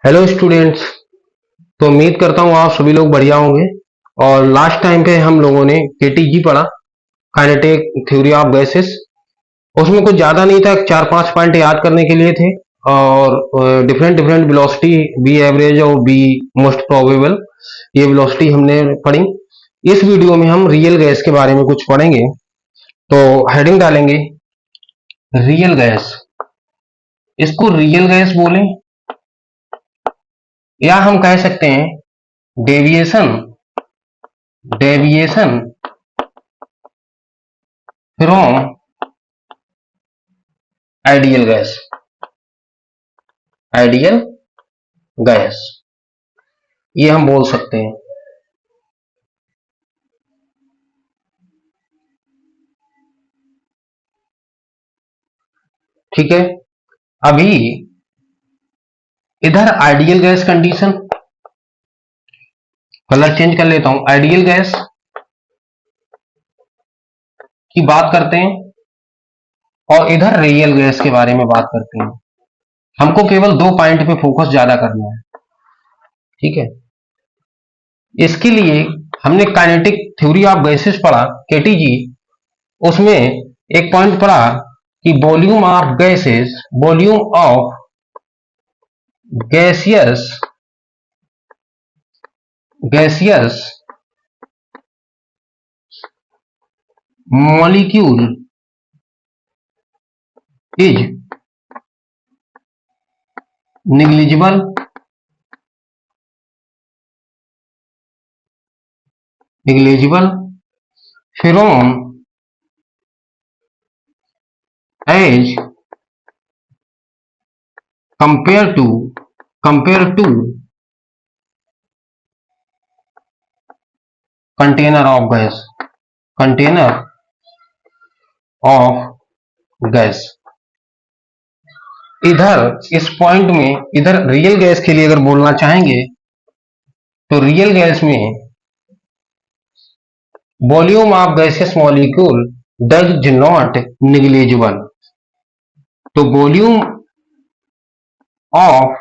Hello students. तो उम्मीद करता हूँ आप सभी लोग बढ़िया होंगे। और लास्ट टाइम पे हम लोगों ने केटीजी पढ़ा, काइनेटिक थ्योरी ऑफ गैसेस। उसमें कुछ ज़्यादा नहीं था, चार पांच पॉइंट याद करने के लिए थे। और different different velocity, V average और बी मोस्ट प्रोबेबल, ये वेलोसिटी हमने पढ़ी। इस वीडियो में हम रियल गैस के बारे में कुछ पढ़ेंगे। तो हेडिंग डालेंगे रियल गैस। इसको रियल गैस बोलें या हम कह सकते हैं deviation deviation from ideal gas. Ideal gas ये हम बोल सकते हैं। ठीक है, अभी इधर ideal gas condition, colour change कर लेता हूं, आइडियल गैस की बात करते हैं और इधर रियल गैस के बारे में बात करते हैं। हमको केवल दो पॉइंट पे फोकस ज्यादा करना है। ठीक है, इसके लिए हमने काइनेटिक थ्योरी ऑफ गैसेस पढ़ा, केटीजी। उसमें एक पॉइंट पढ़ा कि volume of gases, volume of gaseous molecule is negligible from as compared to container of gas। इधर इस पॉइंट में, इधर रियल गैस के लिए अगर बोलना चाहेंगे तो रियल गैस में volume of gaseous molecule does not negligible. तो volume of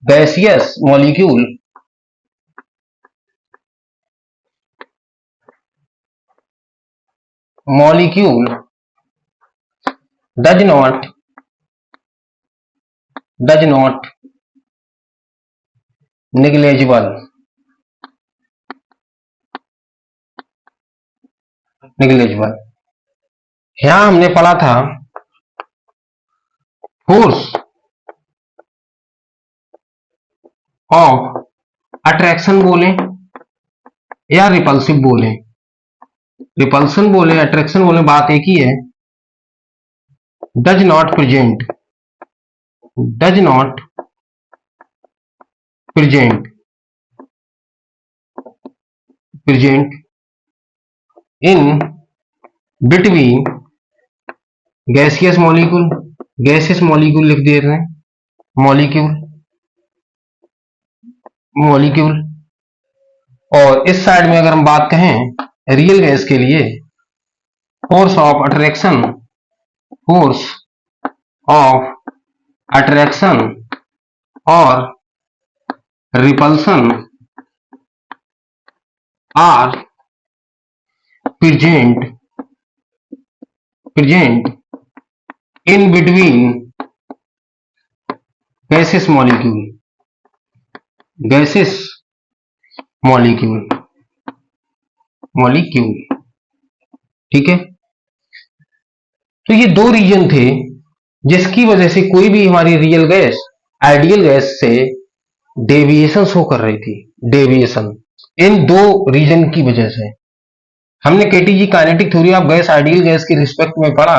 gaseous molecule does not negligible। यहां हमने पढ़ा था फोर्स ऑफ अट्रैक्शन बोले या रिपल्सिव बोले। रिपल्सन बोले, अट्रैक्शन बोले, बात एक ही है। Does not present in between gaseous molecule लिख दे रहे हैं, मॉलिक्यूल। और इस साइड में अगर हम बात कहें रियल गैस के लिए, फोर्स ऑफ अट्रैक्शन और repulsion are present in between gaseous molecule. ठीक है, तो ये दो रीजन थे जिसकी वजह से कोई भी हमारी रियल गैस आइडियल गैस से डेविएशन शो कर रही थी। डेविएशन इन दो रीजन की वजह से। हमने KTG kinetic theory of gas ideal gas की रिस्पेक्ट में पढ़ा।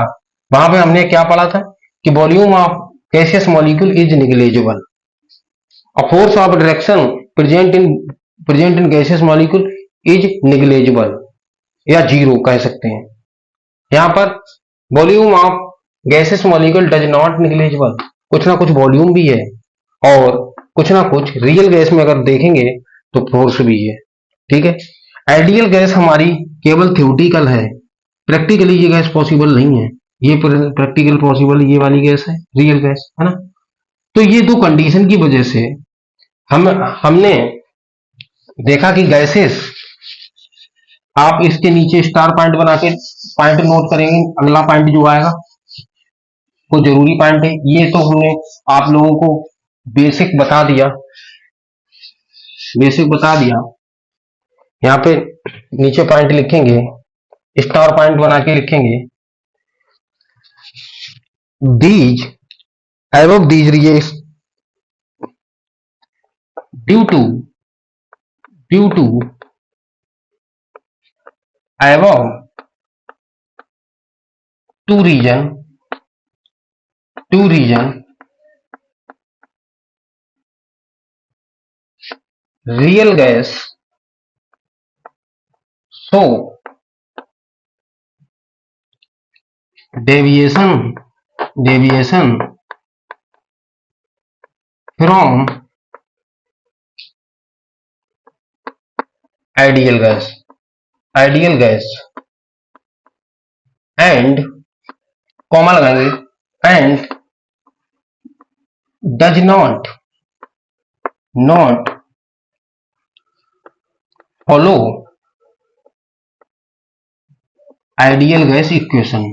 वहां पे हमने क्या पढ़ा था कि volume of gaseous molecule is negligible, force of attraction present in gaseous molecule is negligible या जीरो कह सकते हैं। यहां पर volume of gaseous molecule does not negligible, कुछ ना कुछ वॉल्यूम भी है और कुछ ना कुछ रियल गैस में अगर देखेंगे तो फोर्स भी है। ठीक है, आइडियल गैस हमारी केवल थ्योरेटिकल है, प्रैक्टिकली ये गैस पॉसिबल नहीं है। ये प्रैक्टिकल पॉसिबल ये वाली गैस है, रियल गैस है ना। तो ये दो कंडीशन की वजह से हमने देखा कि गैसेस, आप इसके नीचे स्टार पॉइंट बना के पॉइंट नोट करेंगे, अगला पॉइंट जो आएगा वो जरूरी पॉइंट है। ये तो हमने आप लोगों को बेसिक बता दिया, यहाँ पे नीचे पॉइंट लिखेंगे, स्टार पॉइंट बना के लिखेंगे, these above these reacts due to above two region real gas so deviation from ideal gas and comma लगाएंगे and does not follow ideal gas equation।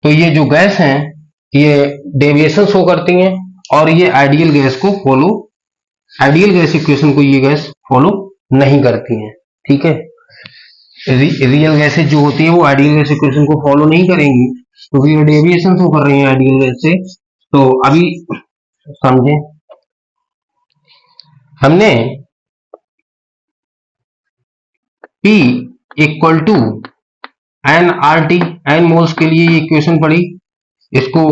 तो ये जो गैस हैं ये डेविएशन शो करती हैं और ये आइडियल गैस इक्वेशन को ये गैस फॉलो नहीं करती हैं। ठीक है, रियल गैसेज जो होती है वो आइडियल गैस इक्वेशन को फॉलो नहीं करेंगी, तो ये डेविएशन शो कर रही हैं आइडियल गैस से। तो अभी समझें, हमने P equal to nRT, n moles के लिए ये इक्वेशन पढ़ी, इसको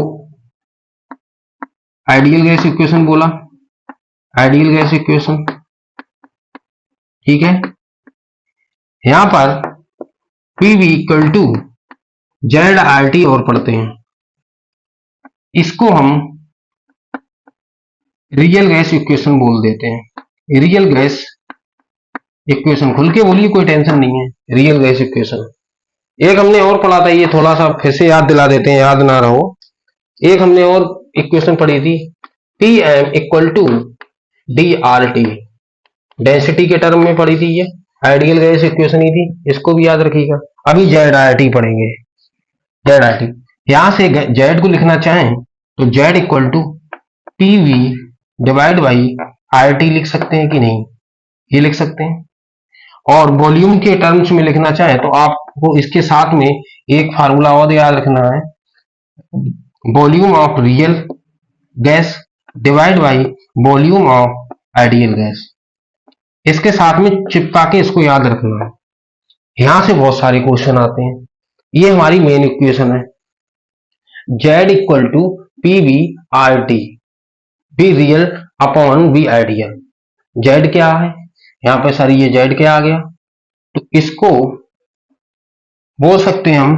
आइडियल गैस इक्वेशन बोला, आइडियल गैस इक्वेशन। ठीक है, यहां पर PV इक्वल टू ZRT और पढ़ते हैं, इसको हम रियल गैस इक्वेशन बोल देते हैं। रियल गैस इक्वेशन, खुल के बोलिए, कोई टेंशन नहीं है, रियल गैस इक्वेशन। एक हमने और पढ़ा था, ये थोड़ा सा फिर से याद दिला देते हैं, याद ना रहो। एक हमने और इक्वेशन पढ़ी थी, PM equal to DRT, density के टर्म में पढ़ी थी, ये आइडियल गैस इक्वेशन ही थी, इसको भी याद रखिएगा। अभी ZRT पढ़ेंगे, ZRT। यहां से Z को लिखना चाहें तो Z equal to PV divide by RT लिख सकते हैं कि नहीं, ये लिख सकते हैं। और वॉल्यूम के टर्म्स में लिखना चाहे तो आपको इसके साथ में एक फार्मूला और याद रखना है, volume of real gas divide by volume of ideal gas. इसके साथ में चिपका के इसको याद रखना है, यहां से बहुत सारे क्वेश्चन आते हैं। ये हमारी मेन इक्वेशन है, Z equal to PV/RT, V real upon V ideal. Z क्या है यहाँ पे सर, ये Z क्या आ गया, तो इसको बोल सकते हैं हम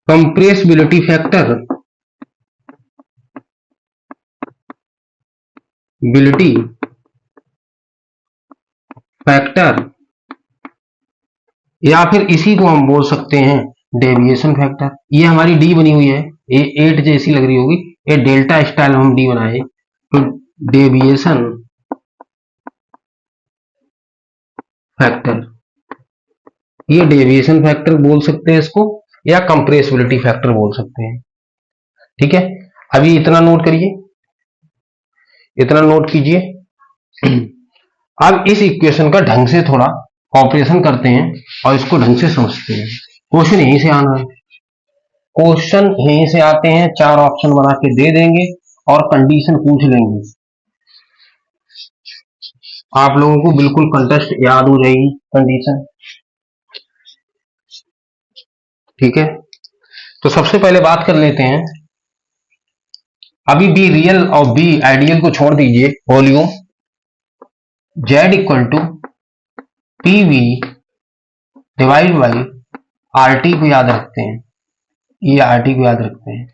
कंप्रेसिबिलिटी फैक्टर, या फिर इसी को हम बोल सकते हैं डेविएशन फैक्टर। ये हमारी D बनी हुई है, ये 8 जैसी लग रही होगी, ये डेल्टा स्टाइल हम D बनाए, तो डेविएशन फैक्टर, ये डेविएशन फैक्टर बोल सकते हैं इसको, या कंप्रेसिबिलिटी फैक्टर बोल सकते हैं। ठीक है, अभी इतना नोट करिए, इतना नोट कीजिए। अब इस इक्वेशन का ढंग से थोड़ा ऑपरेशन करते हैं और इसको ढंग से समझते हैं। क्वेश्चन यहीं से आना है, क्वेश्चन यहीं से आते हैं, 4 ऑप्शन बना के दे देंगे और कंडीशन पूछ लेंगे, आप लोगों को बिल्कुल कंटेस्ट याद हो जाएगी कंडीशन। ठीक है, तो सबसे पहले बात कर लेते हैं, अभी बी रियल और बी आइडियल को छोड़ दीजिए, volume Z equal to PV divide by RT को याद रखते हैं, ये RT को याद रखते हैं।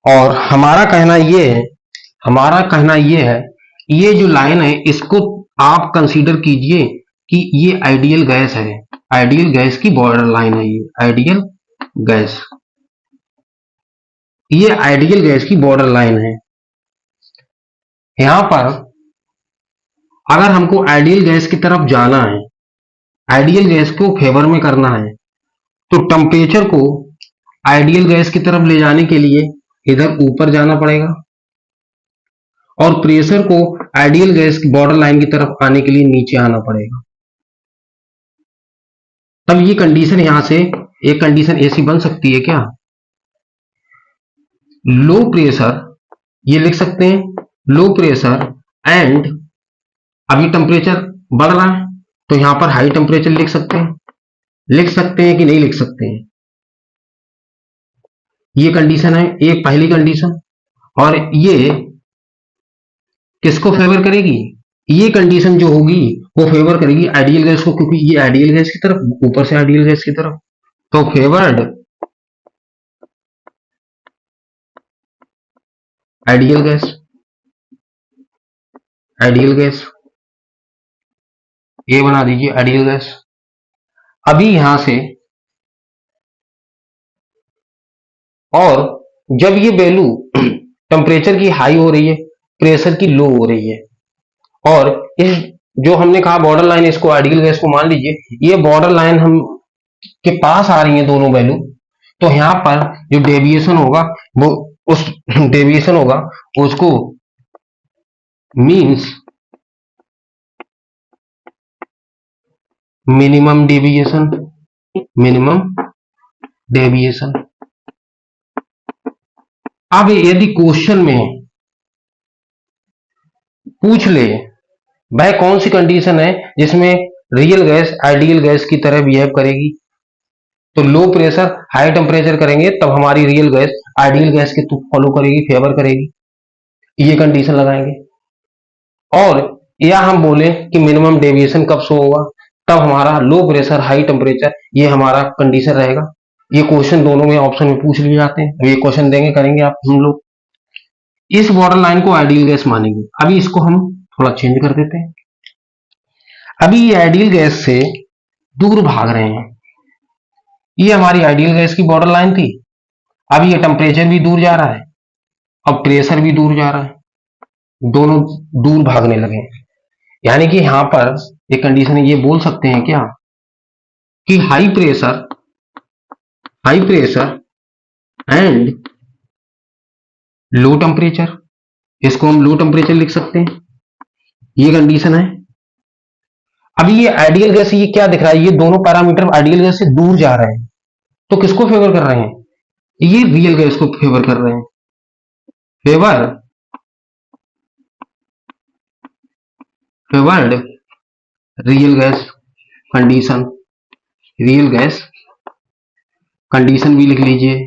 और हमारा कहना ये है, ये जो लाइन है इसको आप कंसीडर कीजिए कि ये आइडियल गैस है, आइडियल गैस की बॉर्डर लाइन है, ये आइडियल गैस, ये आइडियल गैस की बॉर्डर लाइन है। यहां पर अगर हमको आइडियल गैस की तरफ जाना है, आइडियल गैस को फेवर में करना है, तो टेम्परेचर को आइडियल गैस की तरफ ले जाने के लिए इधर ऊपर जाना पड़ेगा और प्रेशर को आइडियल गैस की बॉर्डर लाइन की तरफ आने के लिए नीचे आना पड़ेगा। तब ये कंडीशन यहां से एक कंडीशन ऐसी बन सकती है क्या, लो प्रेशर, ये लिख सकते हैं लो प्रेशर एंड, अभी टेम्परेचर बढ़ रहा है तो यहां पर हाई टेम्परेचर लिख सकते हैं, लिख सकते हैं कि नहीं लिख सकते हैं, ये कंडीशन है एक पहली कंडीशन। और ये किसको फेवर करेगी, ये कंडीशन जो होगी वो फेवर करेगी आइडियल गैस को, क्योंकि ये आइडियल गैस की तरफ, ऊपर से आइडियल गैस की तरफ, तो favoured ideal gas, ideal gas, ये बना दीजिए आइडियल गैस। अभी यहां से और जब ये वैल्यू टेम्परेचर की हाई हो रही है, प्रेशर की लो हो रही है, और इस जो हमने कहा बॉर्डर लाइन, इसको आइडियल गैस को मान लीजिए, ये बॉर्डर लाइन हम के पास आ रही है दोनों वैल्यू, तो यहां पर जो डेविएशन होगा वो उस डेविएशन होगा उसको means minimum deviation, minimum deviation. अब यदि क्वेश्चन में पूछ ले भाई कौन सी कंडीशन है जिसमें रियल गैस आइडियल गैस की तरह बिहेव करेगी, तो लो प्रेशर हाई टेम्परेचर करेंगे तब हमारी रियल गैस आइडियल गैस के फॉलो करेगी, फेवर करेगी, ये कंडीशन लगाएंगे। और या हम बोले कि मिनिमम डेविएशन कब शो होगा, तब हमारा लो प्रेशर हाई टेम्परेचर, ये हमारा कंडीशन रहेगा। ये क्वेश्चन दोनों में ऑप्शन में पूछ लिए जाते हैं, ये क्वेश्चन देंगे करेंगे आप हम लोग। इस बॉर्डर लाइन को आइडियल गैस मानेंगे। अभी इसको हम थोड़ा चेंज कर देते हैं। अभी ये आइडियल गैस से दूर भाग रहे हैं, ये हमारी आइडियल गैस की बॉर्डर लाइन थी, अब ये टेम्परेचर भी दूर जा रहा है, अब प्रेशर भी दूर जा रहा है, दोनों दूर भागने लगे। यानी कि यहां पर एक कंडीशन ये बोल सकते हैं क्या कि high pressure and low temperature, इसको हम लो टेम्परेचर लिख सकते हैं, ये कंडीशन है। अभी ये आइडियल गैस, ये क्या दिख रहा है, ये दोनों पैरामीटर आइडियल गैस से दूर जा रहे हैं, तो किसको फेवर कर रहे हैं, ये रियल गैस को फेवर कर रहे हैं, favoured real gas condition, real gas condition भी लिख लीजिए,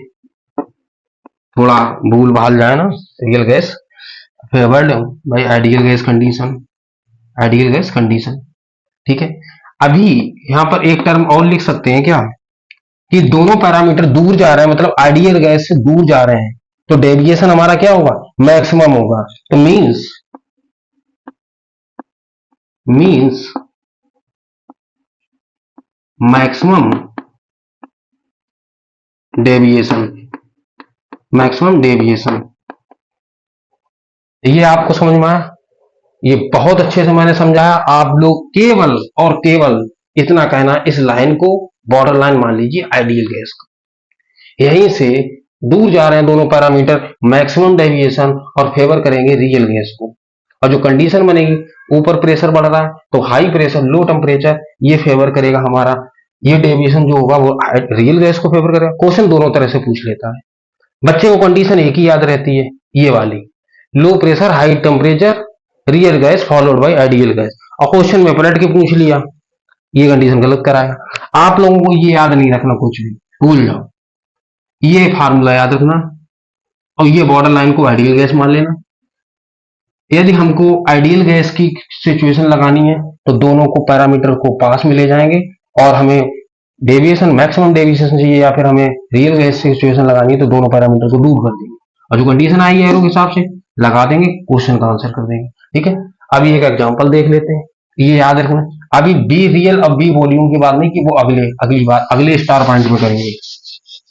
थोड़ा भूल भाल जाए ना, real gas favoured by ideal gas condition, ideal gas condition, ठीक है। अभी यहां पर एक टर्म और लिख सकते हैं क्या कि दोनों पैरामीटर दूर जा रहे हैं, मतलब आइडियल गैस से दूर जा रहे हैं, तो डेविएशन हमारा क्या होगा, मैक्सिमम होगा, तो means maximum deviation, maximum deviation. ये आपको समझ में आया, ये बहुत अच्छे से मैंने समझाया। आप लोग केवल और केवल इतना कहना, इस लाइन को बॉर्डर लाइन मान लीजिए आइडियल गैस का, यहीं से दूर जा रहे हैं दोनों पैरामीटर, मैक्सिमम डेविएशन और फेवर करेंगे रियल गैस को। और जो कंडीशन बनेगी, ऊपर प्रेशर बढ़ रहा है तो हाई प्रेशर लो टेम्परेचर, ये फेवर करेगा हमारा, ये डेविएशन जो होगा वो रियल गैस को फेवर करेगा। क्वेश्चन दोनों तरह से पूछ लेता है, बच्चे को कंडीशन एक ही याद रहती है, ये वाली, low pressure high temperature real gas followed by ideal gas, और क्वेश्चन में पलट के पूछ लिया, ये कंडीशन गलत कराया। आप लोगों को ये याद नहीं रखना, कुछ भी भूल जाओ, ये फार्मूला याद रखना और ये बॉर्डर लाइन को आइडियल गैस मान लेना। यदि हमको आइडियल गैस की सिचुएशन लगानी है तो दोनों को पैरामीटर को पास में ले जाएंगे और हमें डेविएशन मैक्सिमम डेविएशन चाहिए, या फिर हमें रियल गैस सिचुएशन लगानी है तो दोनों पैरामीटर को दूर कर देंगे और जो कंडीशन आई है एरो के हिसाब से लगा देंगे, क्वेश्चन का आंसर कर देंगे। ठीक है, अभी एक एग्जांपल देख लेते हैं, ये याद रखना। अभी बी रियल अब बी वॉल्यूम की बात नहीं कि वो अगली बार अगले स्टार पॉइंट में करेंगे।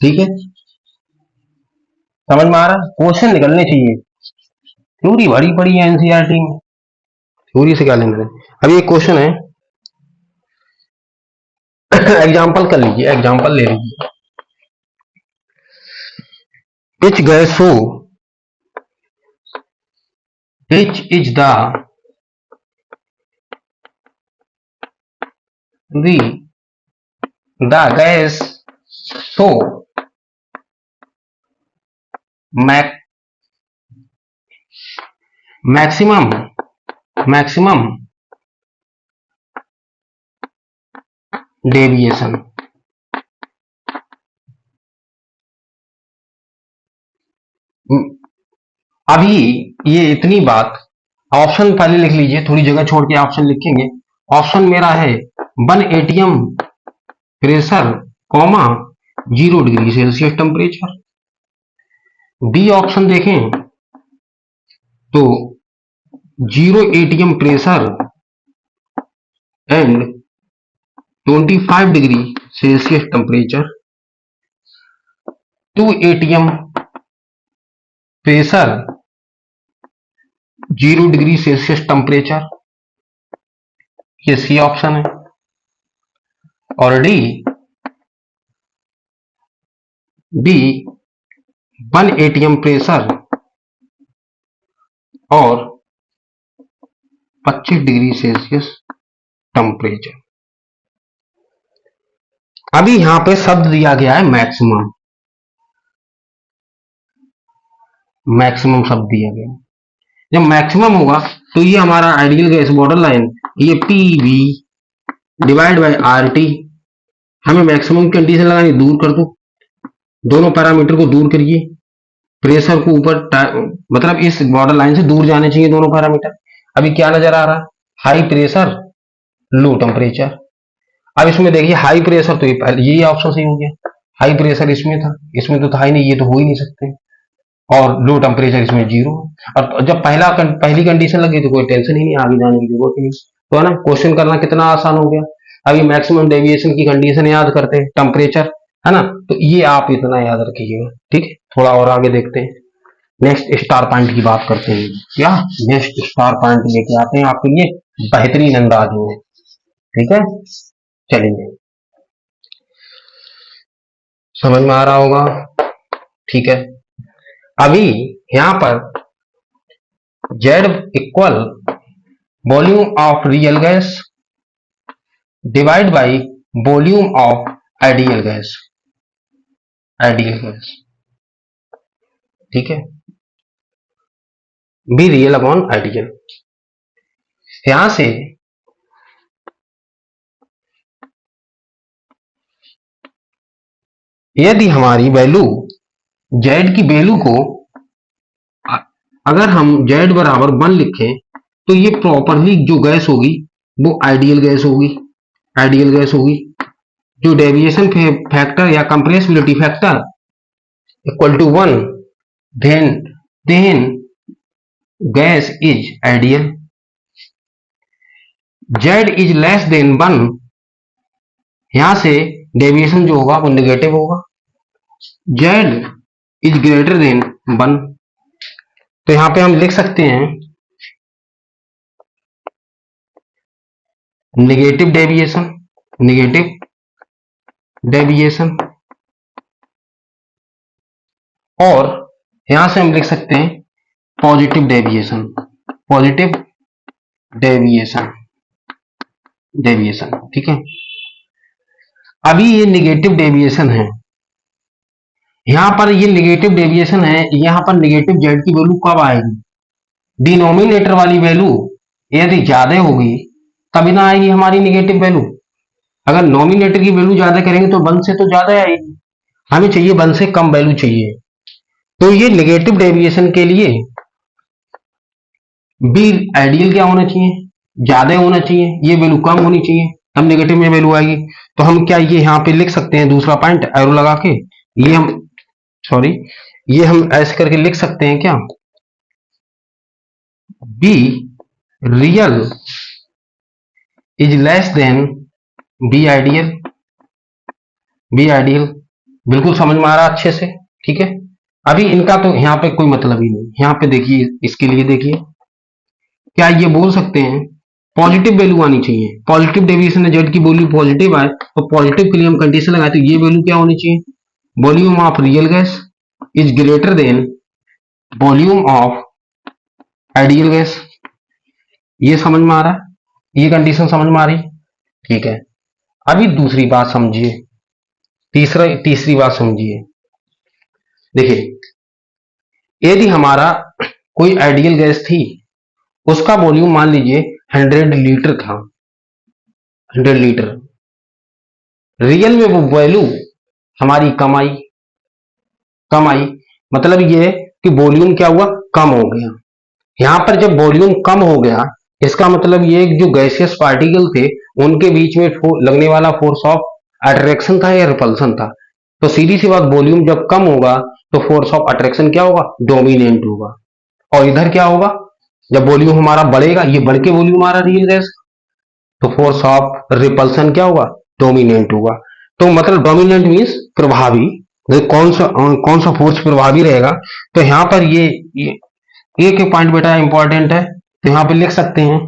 ठीक है, समझ में आ रहा? क्वेश्चन निकलने चाहिए। थ्योरी भरी पड़ी है एनसीईआरटी में, थ्योरी से क्या लेना है। अभी एक क्वेश्चन है, एग्जाम्पल कर लीजिए, एग्जाम्पल ले लीजिए। Which gas so which is the gas so maximum deviation। अभी ये इतनी बात, ऑप्शन पहले लिख लीजिए, थोड़ी जगह छोड़ के ऑप्शन लिखेंगे। ऑप्शन मेरा है 1 ATM pressure comma 0 degree Celsius temperature. B option देखें तो 0 ATM pressure and 25 degree Celsius temperature. 2 ATM pressure 0 degree Celsius temperature, ये सी ऑप्शन है। और डी 1 एटीएम प्रेशर और 25 डिग्री सेल्सियस टेम्परेचर। अभी यहां पे शब्द दिया गया है मैक्सिमम, मैक्सिमम शब्द दिया गया। जब मैक्सिमम होगा तो ये हमारा आइडियल गैस बॉर्डर लाइन, ये पीवी डिवाइड बाय आरटी, हमें मैक्सिमम की कंडीशन लगानी, दूर कर दो, दोनों पैरामीटर को दूर करिए, प्रेशर को ऊपर, मतलब इस बॉर्डर लाइन से दूर जाने चाहिए दोनों पैरामीटर। अभी क्या नजर आ रहा है? High pressure low temperature. अब इसमें देखिए हाई प्रेशर, तो ये ऑप्शन सही हो गया, हाई प्रेशर इसमें था, इसमें तो था ही नहीं, ये तो हो ही नहीं सकते। और लो टेम्परेचर इसमें 0। और जब पहली कंडीशन लगी तो कोई टेंशन ही नहीं, आगे जाने की जरूरत ही नहीं, तो है ना, क्वेश्चन करना कितना आसान हो गया। अभी मैक्सिमम डेविएशन की कंडीशन याद करते हैं, टेम्परेचर, है ना, तो ये आप इतना याद रखिएगा। ठीक है, थोड़ा और आगे देखते हैं, नेक्स्ट स्टार पॉइंट की बात करते हैं। क्या नेक्स्ट स्टार पॉइंट लेके आते हैं आपके लिए बेहतरीन अंदाज में। ठीक है, चलिए, समझ में आ रहा होगा? ठीक है, अभी यहां पर Z equal volume of real gas divide by volume of ideal gas, ideal gas. ठीक है, बी रियल अपॉन आइडियल। यहां से यदि हमारी वैल्यू Z की वैल्यू को अगर हम Z बराबर 1 लिखें तो ये प्रॉपरली जो गैस होगी वो आइडियल गैस होगी, आइडियल गैस होगी। जो डेविएशन फैक्टर या compressibility factor equal to 1, then gas is ideal. Z is less than 1, यहां से डेविएशन जो होगा वो नेगेटिव होगा। Z इज ग्रेटर देन 1, तो यहां पे हम लिख सकते हैं नेगेटिव डेविएशन, नेगेटिव डेविएशन। और यहां से हम लिख सकते हैं positive deviation, positive deviation, deviation. ठीक है, अभी ये नेगेटिव डेविएशन है, यहां पर ये नेगेटिव डेविएशन है, यहां पर नेगेटिव Z की वैल्यू कब आएगी? डिनोमिनेटर वाली वैल्यू यदि ज्यादा होगी तभी ना आएगी हमारी नेगेटिव वैल्यू। अगर नॉमिनेटर की वैल्यू ज्यादा करेंगे तो 1 से तो ज्यादा आएगी, हमें चाहिए 1 से कम वैल्यू चाहिए। तो ये नेगेटिव डेविएशन के लिए बी आइडियल क्या होना चाहिए? ज्यादा होना चाहिए, ये वैल्यू कम होनी चाहिए, तब नेगेटिव में वैल्यू आएगी। तो हम क्या ये यहाँ पे लिख सकते हैं दूसरा पॉइंट एरो लगा के, ये हम ये हम ऐसे करके लिख सकते हैं क्या? Be real is less then be ideal. Be ideal बिल्कुल समझ में आ रहा अच्छे से, ठीक है। अभी इनका तो यहाँ पे कोई मतलब ही नहीं। यहाँ पे देखिए, इसके लिए देखिए, क्या ये बोल सकते हैं पॉजिटिव वैल्यू आनी चाहिए। पॉजिटिव डेविएशन है, जेड की वैल्यू पॉजिटिव आए तो पॉजिटिव के लिए हम कंडीशन लगाए तो ये वैल्यू क्या होनी चाहिए, volume of real gas is greater than volume of ideal gas. ये समझ में आ रहा है, ये कंडीशन समझ में आ रही, ठीक है। अभी दूसरी बात समझिए, तीसरी बात समझिए। देखिए, यदि हमारा कोई आइडियल गैस थी, उसका वॉल्यूम मान लीजिए 100 लीटर था, 100 लीटर, रियल में वो वैल्यू हमारी कम आई। मतलब ये कि वॉल्यूम क्या हुआ, कम हो गया। यहां पर जब वॉल्यूम कम हो गया, इसका मतलब ये जो गैसियस पार्टिकल थे उनके बीच में लगने वाला फोर्स ऑफ अट्रैक्शन था या रिपल्सन था। तो सीधी सी बात, वॉल्यूम जब कम होगा तो फोर्स ऑफ अट्रैक्शन क्या होगा, डोमिनेंट होगा। और इधर क्या होगा, जब वॉल्यूम हमारा बढ़ेगा, ये बढ़ के वॉल्यूम आ रहा रियल गैस, तो फोर्स ऑफ रिपल्सन क्या होगा, डोमिनेंट होगा। तो मतलब डोमिनेंट मीन्स प्रभावी। कौन सा फोर्स प्रभावी रहेगा, तो यहां पर ये एक पॉइंट बेटा इंपॉर्टेंट है, तो यहां पे लिख सकते हैं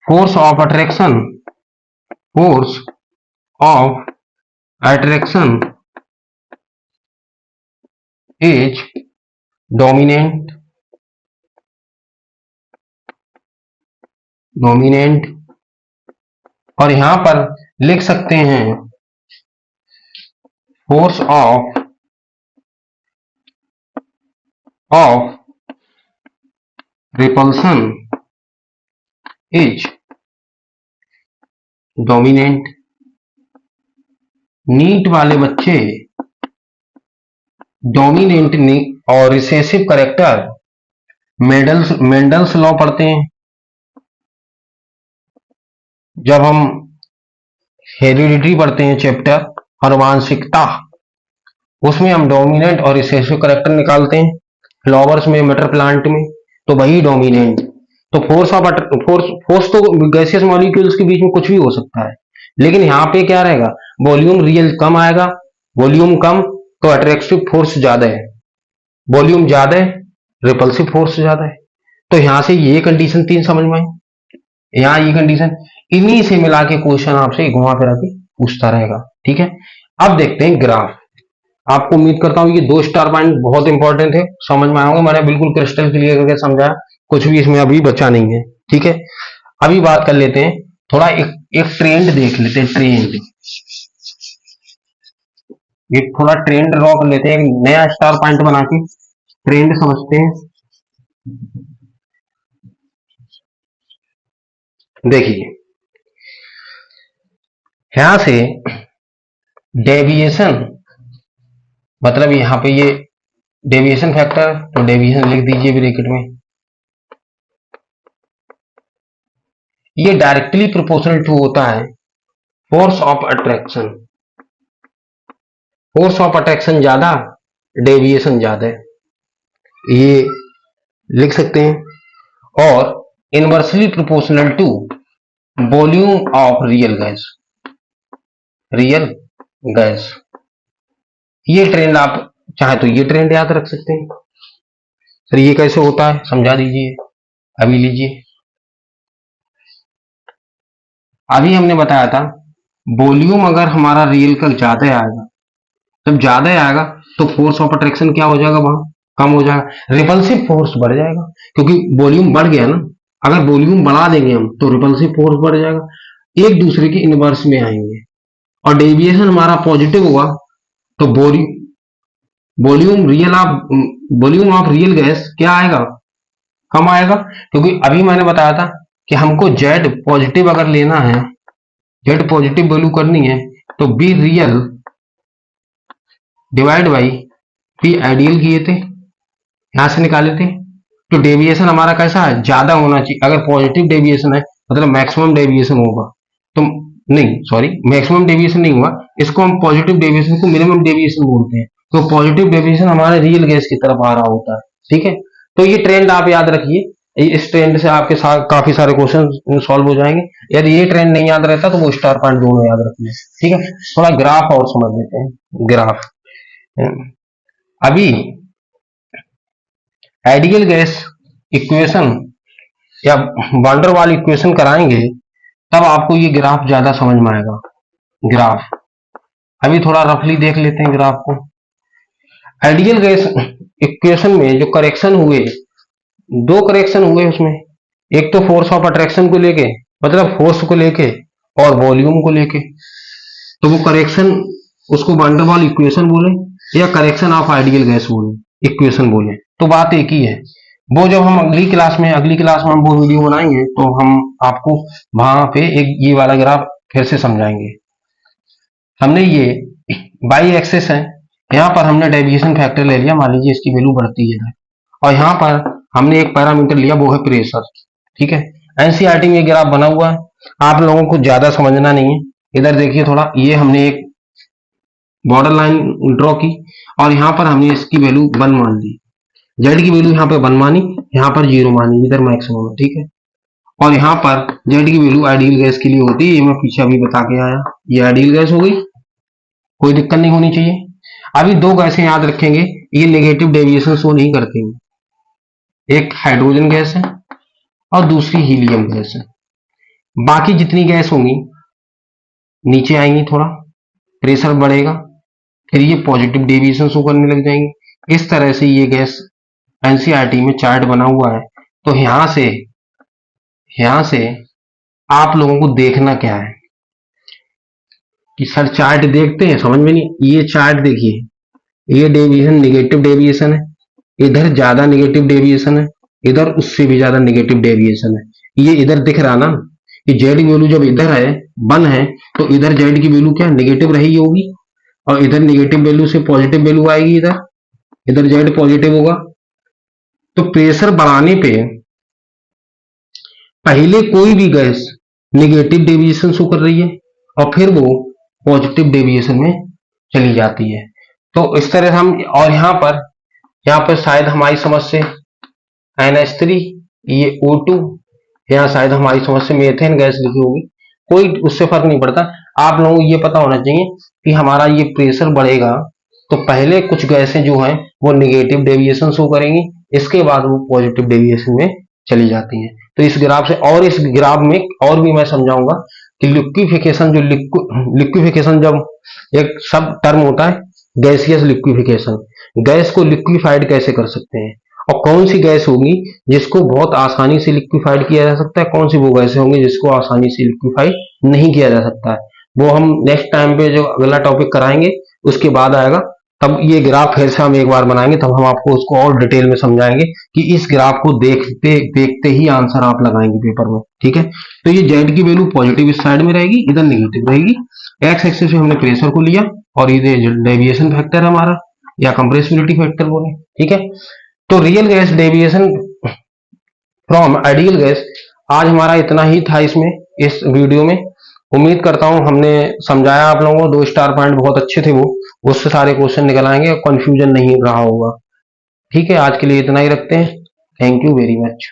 force of attraction, force of attraction is dominant, और यहां पर लिख सकते हैं force of repulsion is dominant. NEET वाले बच्चे डोमिनेंट और रिसेसिव कैरेक्टर मेंडल्स लॉ पढ़ते हैं जब हम हेरिडिटी पढ़ते हैं चैप्टर आनुवांशिकता, उसमें हम डोमिनेंट और रिसेसिव कैरेक्टर निकालते हैं, फ्लावर्स में, मटर प्लांट में, तो वही डोमिनेंट। तो फोर्स तो गैसियस मॉलिक्यूल्स के बीच में कुछ भी हो सकता है, लेकिन यहाँ पे क्या रहेगा, वॉल्यूम रियल कम आएगा, वॉल्यूम कम तो अट्रैक्टिव फोर्स ज्यादा है, वॉल्यूम ज्यादा है रिपल्सिव फोर्स ज्यादा है। तो यहां से ये कंडीशन 3 समझ में आई, यहाँ ये कंडीशन, इन्हीं से मिला के क्वेश्चन आपसे घुमा फिरा के पूछता रहेगा, ठीक है। अब देखते हैं ग्राफ। आपको उम्मीद करता हूं ये 2 स्टार पॉइंट बहुत इंपॉर्टेंट है, समझ में आएंगे। मैंने बिल्कुल क्रिस्टल क्लियर करके समझाया, कुछ भी इसमें अभी बचा नहीं है, ठीक है। अभी बात कर लेते हैं थोड़ा, एक ट्रेंड देख लेते हैं, ट्रेंड, ये थोड़ा ट्रेंड ड्रॉ कर लेते हैं, नया स्टार पॉइंट बना के ट्रेंड समझते हैं। देखिए, यहां से डेविएशन, मतलब यहां पे ये डेविएशन फैक्टर, तो डेविएशन लिख दीजिए ब्रैकेट में, ये डायरेक्टली प्रोपोर्शनल टू होता है force of attraction. Force of attraction ज्यादा, डेविएशन ज्यादा है, ये लिख सकते हैं। और inversely proportional to volume of real gas. ये ट्रेंड आप चाहे तो ये ट्रेंड याद रख सकते हैं। सर ये कैसे होता है समझा दीजिए, अभी लीजिए। अभी हमने बताया था वॉल्यूम अगर हमारा रियल का ज्यादा आएगा, जब ज्यादा आएगा तो फोर्स ऑफ अट्रैक्शन क्या हो जाएगा, वहां कम हो जाएगा, रिपल्सिव फोर्स बढ़ जाएगा, क्योंकि वॉल्यूम बढ़ गया ना। अगर वॉल्यूम बढ़ा देंगे हम तो रिपल्सिव फोर्स बढ़ जाएगा, एक दूसरे के इनवर्स में आएंगे। और डेविएशन हमारा पॉजिटिव हुआ तो वॉल्यूम ऑफ रियल गैस क्या आएगा, कम आएगा। क्योंकि अभी मैंने बताया था कि हमको जेड पॉजिटिव अगर लेना है, जेड पॉजिटिव वैल्यू करनी है, तो be real divide by P ideal किए थे, यहां से निकाले थे। तो डेविएशन हमारा कैसा है, ज्यादा होना चाहिए। अगर पॉजिटिव डेविएशन है मतलब मैक्सिमम डेविएशन होगा, तो नहीं सॉरी, मैक्सिमम डेविएशन नहीं हुआ, इसको हम पॉजिटिव डेविएशन को मिनिमम डेविएशन बोलते हैं। तो पॉजिटिव डेविएशन हमारे रियल गैस की तरफ आ रहा होता है, ठीक है। तो ये ट्रेंड आप याद रखिए, इस ट्रेंड से आपके साथ काफी सारे क्वेश्चन सॉल्व हो जाएंगे। यदि ये ट्रेंड नहीं याद रहता तो वो स्टार पॉइंट दोनों याद रखना। ठीक है, थोड़ा ग्राफ और समझ लेते हैं। ग्राफ, अभी आइडियल गैस इक्वेशन या वांडर वाल इक्वेशन कराएंगे तब आपको ये ग्राफ ज्यादा समझ में आएगा। ग्राफ अभी थोड़ा रफली देख लेते हैं ग्राफ को। आइडियल गैस इक्वेशन में जो करेक्शन हुए, दो करेक्शन हुए उसमें, एक तो फोर्स ऑफ अट्रैक्शन को लेके, मतलब फोर्स को लेके, और वॉल्यूम को लेके। तो वो करेक्शन, उसको वान डेर वाल इक्वेशन बोले या करेक्शन ऑफ आइडियल गैस बोले, इक्वेशन बोले, तो बात एक ही है। वो जब हम अगली क्लास में हम वो वीडियो बनाएंगे तो हम आपको वहां पे एक ये वाला ग्राफ फिर से समझाएंगे। हमने ये बाई एक्सेस है, यहाँ पर हमने डेविएशन फैक्टर ले लिया, मान लीजिए इसकी वैल्यू बढ़ती है, और यहाँ पर हमने एक पैरामीटर लिया, वो है प्रेशर। ठीक है, एनसीईआरटी में ये ग्राफ बना हुआ है, आप लोगों को ज्यादा समझना नहीं है। इधर देखिए थोड़ा, ये हमने एक बॉर्डर लाइन ड्रॉ की और यहाँ पर हमने इसकी वैल्यू 1 मान ली, जेड की वैल्यू यहाँ पे 1 मानी, यहाँ पर 0 मानी, इधर मैक्सिमम है। ठीक है, और यहाँ पर जेड की वैल्यू आइडियल गैस के लिए होती है, ये मैं पीछे अभी बता के आया, ये आइडियल गैस हो गई, कोई दिक्कत नहीं होनी चाहिए। अभी दो गैसें याद रखेंगे, ये नेगेटिव डेविएशन शो नहीं करते हैं, एक हाइड्रोजन गैस है और दूसरी हीलियम गैस है। बाकी जितनी गैस होंगी नीचे आएंगी, थोड़ा प्रेशर बढ़ेगा, फिर ये पॉजिटिव डेविएशन शो करने लग जाएंगे। इस तरह से ये गैस एनसीईआरटी में चार्ट बना हुआ है। तो यहां से आप लोगों को देखना क्या है कि सर चार्ट देखते हैं, समझ में नहीं, ये चार्ट देखिए, ये डेविएशन नेगेटिव डेविएशन है, इधर ज्यादा नेगेटिव डेविएशन है, इधर उससे भी ज्यादा नेगेटिव डेविएशन है। ये इधर दिख रहा ना कि जेड की वैल्यू जब इधर है 1 है तो इधर जेड की वैल्यू क्या नेगेटिव रही होगी, और इधर नेगेटिव वैल्यू से पॉजिटिव वैल्यू आएगी, इधर जेड पॉजिटिव होगा। तो प्रेशर बढ़ाने पे पहले कोई भी गैस नेगेटिव डेविएशन शो कर रही है और फिर वो पॉजिटिव डेविएशन में चली जाती है। तो इस तरह हम, और यहाँ पर शायद हमारी समझ से NH3, ये O2, यहाँ शायद हमारी समझ से मीथेन गैस लिखी होगी, कोई उससे फर्क नहीं पड़ता। आप लोगों को ये पता होना चाहिए कि हमारा ये प्रेशर बढ़ेगा तो पहले कुछ गैसें जो हैं वो नेगेटिव डेविएशन शो करेंगी, इसके बाद वो पॉजिटिव डेविएशन में चली जाती हैं। तो इस ग्राफ से, और इस ग्राफ में और भी मैं समझाऊंगा कि लिक्विफिकेशन, लिक्विफिकेशन जब एक सब टर्म होता है, गैसियस लिक्विफिकेशन, गैस को लिक्विफाइड कैसे कर सकते हैं, और कौन सी गैस होगी जिसको बहुत आसानी से लिक्विफाइड किया जा सकता है, कौन सी वो गैसें होंगी जिसको आसानी से लिक्विफाइड नहीं किया जा सकता है, वो हम नेक्स्ट टाइम पे जो अगला टॉपिक कराएंगे उसके बाद आएगा। तब ये ग्राफ फिर से हम एक बार बनाएंगे, तब हम आपको उसको और डिटेल में समझाएंगे कि इस ग्राफ को देखते ही आंसर आप लगाएंगे पेपर में। ठीक है, तो ये जेड की वैल्यू पॉजिटिव इस साइड में रहेगी, इधर नेगेटिव रहेगी। एक्स एक्सिस पे हमने प्रेशर को लिया और ये डेविएशन फैक्टर हमारा या कंप्रेसिबिलिटी फैक्टर बोले। ठीक है, तो real gas deviation from ideal gas, आज हमारा इतना ही था इसमें, इस वीडियो में। उम्मीद करता हूं हमने समझाया आप लोगों को, 2 स्टार पॉइंट बहुत अच्छे थे वो, उससे सारे क्वेश्चन निकल आएंगे और कंफ्यूजन नहीं रहा होगा। ठीक है, आज के लिए इतना ही रखते हैं। Thank you very much.